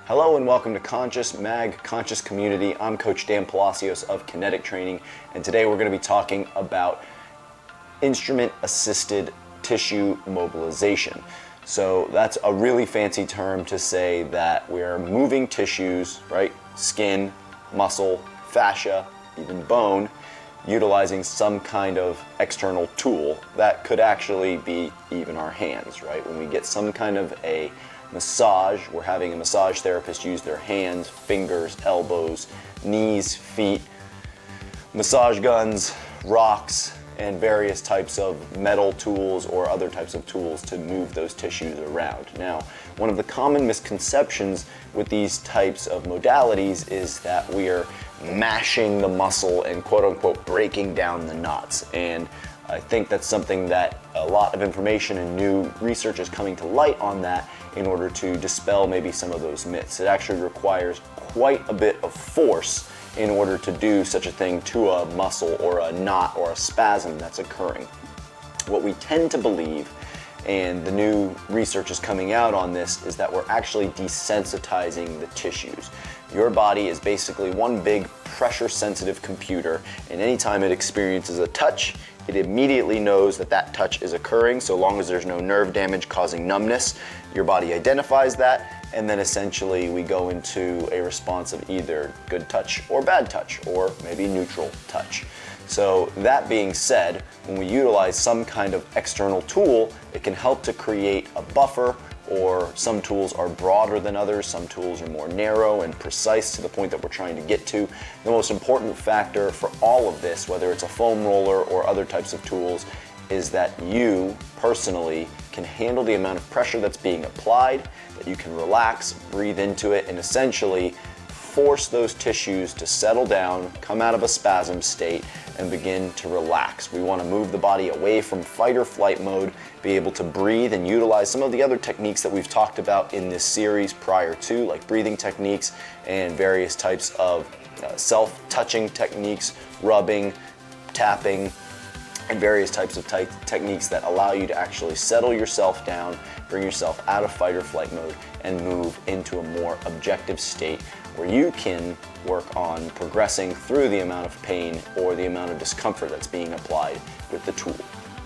Hello and welcome to Conscious Mag, Conscious Community. I'm Coach Dan Palacios of Kinetic Training, and today we're going to be talking about instrument-assisted tissue mobilization. So that's a really fancy term to say that we're moving tissues, right? Skin, muscle, fascia, even bone, utilizing some kind of external tool that could actually be even our hands, right? When we get some kind of a massage, we're having a massage therapist use their hands, fingers, elbows, knees, feet, massage guns, rocks, and various types of metal tools or other types of tools to move those tissues around. Now, one of the common misconceptions with these types of modalities is that we are mashing the muscle and quote unquote breaking down the knots. And I think that's something that a lot of information and new research is coming to light on that in order to dispel maybe some of those myths. It actually requires quite a bit of force in order to do such a thing to a muscle or a knot or a spasm that's occurring. What we tend to believe, and the new research is coming out on this, is that we're actually desensitizing the tissues. Your body is basically one big pressure-sensitive computer, and anytime it experiences a touch, it immediately knows that that touch is occurring. So long as there's no nerve damage causing numbness, your body identifies that, and then essentially we go into a response of either good touch or bad touch, or maybe neutral touch. So that being said, when we utilize some kind of external tool, it can help to create a buffer, or some tools are broader than others, some tools are more narrow and precise to the point that we're trying to get to. The most important factor for all of this, whether it's a foam roller or other types of tools, is that you personally can handle the amount of pressure that's being applied, that you can relax, breathe into it, and essentially force those tissues to settle down, come out of a spasm state, and begin to relax. We want to move the body away from fight or flight mode, be able to breathe and utilize some of the other techniques that we've talked about in this series prior to, like breathing techniques and various types of self-touching techniques, rubbing, tapping, and various types of techniques that allow you to actually settle yourself down, bring yourself out of fight or flight mode, and move into a more objective state where you can work on progressing through the amount of pain or the amount of discomfort that's being applied with the tool.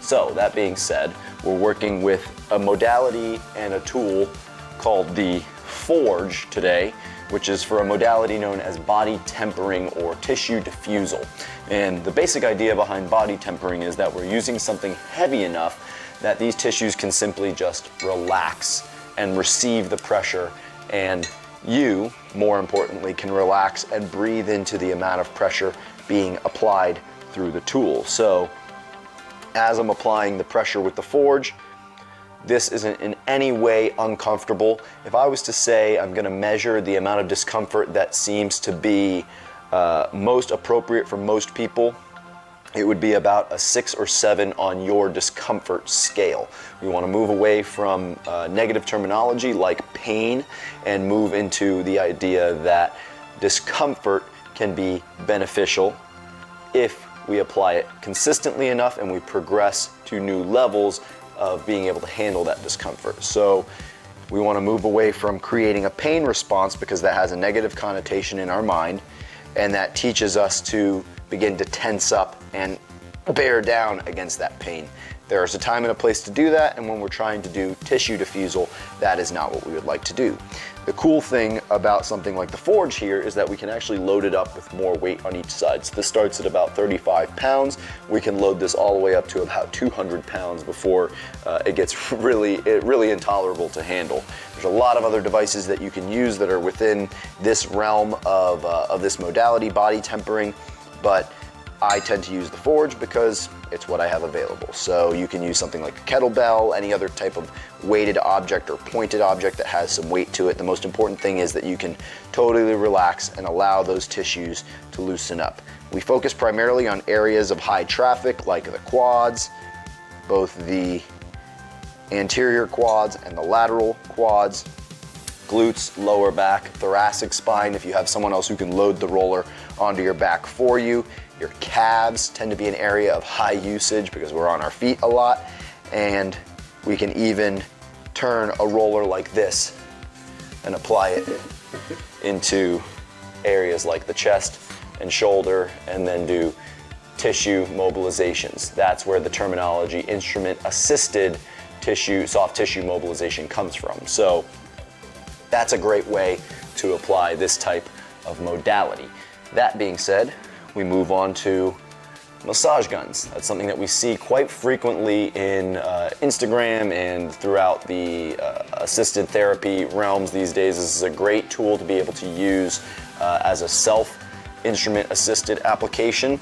So that being said, we're working with a modality and a tool called the Forge today, which is for a modality known as body tempering or tissue diffusal. And the basic idea behind body tempering is that we're using something heavy enough that these tissues can simply just relax and receive the pressure, and you, more importantly, can relax and breathe into the amount of pressure being applied through the tool. So as I'm applying the pressure with the Forge, this isn't in any way uncomfortable. If I was to say I'm gonna measure the amount of discomfort that seems to be most appropriate for most people, it would be about a 6 or 7 on your discomfort scale. We want to move away from negative terminology like pain and move into the idea that discomfort can be beneficial if we apply it consistently enough and we progress to new levels of being able to handle that discomfort. So we want to move away from creating a pain response, because that has a negative connotation in our mind, and that teaches us to begin to tense up and bear down against that pain. There is a time and a place to do that, and when we're trying to do tissue diffusal, that is not what we would like to do. The cool thing about something like the Forge here is that we can actually load it up with more weight on each side. So this starts at about 35 pounds. We can load this all the way up to about 200 pounds before it gets really intolerable to handle. There's a lot of other devices that you can use that are within this realm of this modality, body tempering, but I tend to use the Forge because it's what I have available. So you can use something like a kettlebell, any other type of weighted object or pointed object that has some weight to it. The most important thing is that you can totally relax and allow those tissues to loosen up. We focus primarily on areas of high traffic like the quads, both the anterior quads and the lateral quads, glutes, lower back, thoracic spine if you have someone else who can load the roller onto your back for you. Your calves tend to be an area of high usage because we're on our feet a lot, and we can even turn a roller like this and apply it into areas like the chest and shoulder, and then do tissue mobilizations. That's where the terminology instrument-assisted tissue, soft tissue mobilization comes from. So that's a great way to apply this type of modality. That being said, we move on to massage guns. That's something that we see quite frequently in Instagram and throughout the assisted therapy realms these days. This is a great tool to be able to use as a self-instrument assisted application.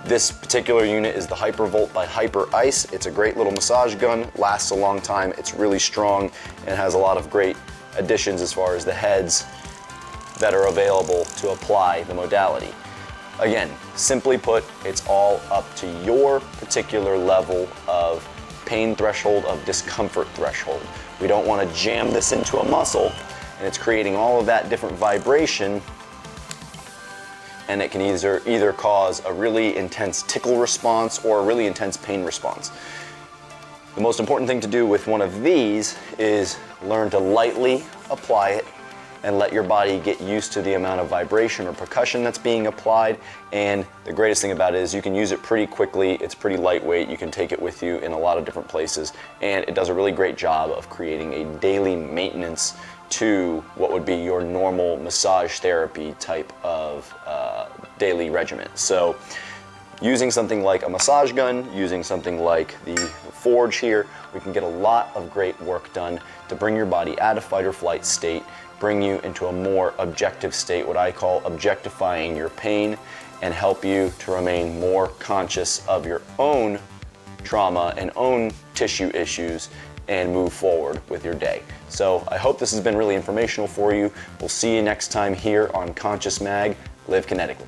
This particular unit is the Hypervolt by Hyper Ice. It's a great little massage gun, lasts a long time, it's really strong, and has a lot of great additions as far as the heads that are available to apply the modality. Again, simply put, it's all up to your particular level of pain threshold, of discomfort threshold. We don't want to jam this into a muscle, and it's creating all of that different vibration, and it can either cause a really intense tickle response or a really intense pain response. The most important thing to do with one of these is learn to lightly apply it and let your body get used to the amount of vibration or percussion that's being applied. And the greatest thing about it is you can use it pretty quickly. It's pretty lightweight. You can take it with you in a lot of different places, and it does a really great job of creating a daily maintenance to what would be your normal massage therapy type of daily regimen. So using something like a massage gun, using something like the Forge here, we can get a lot of great work done to bring your body out of fight or flight state, bring you into a more objective state, what I call objectifying your pain, and help you to remain more conscious of your own trauma and own tissue issues and move forward with your day. So I hope this has been really informational for you. We'll see you next time here on Conscious Mag. Live kinetically.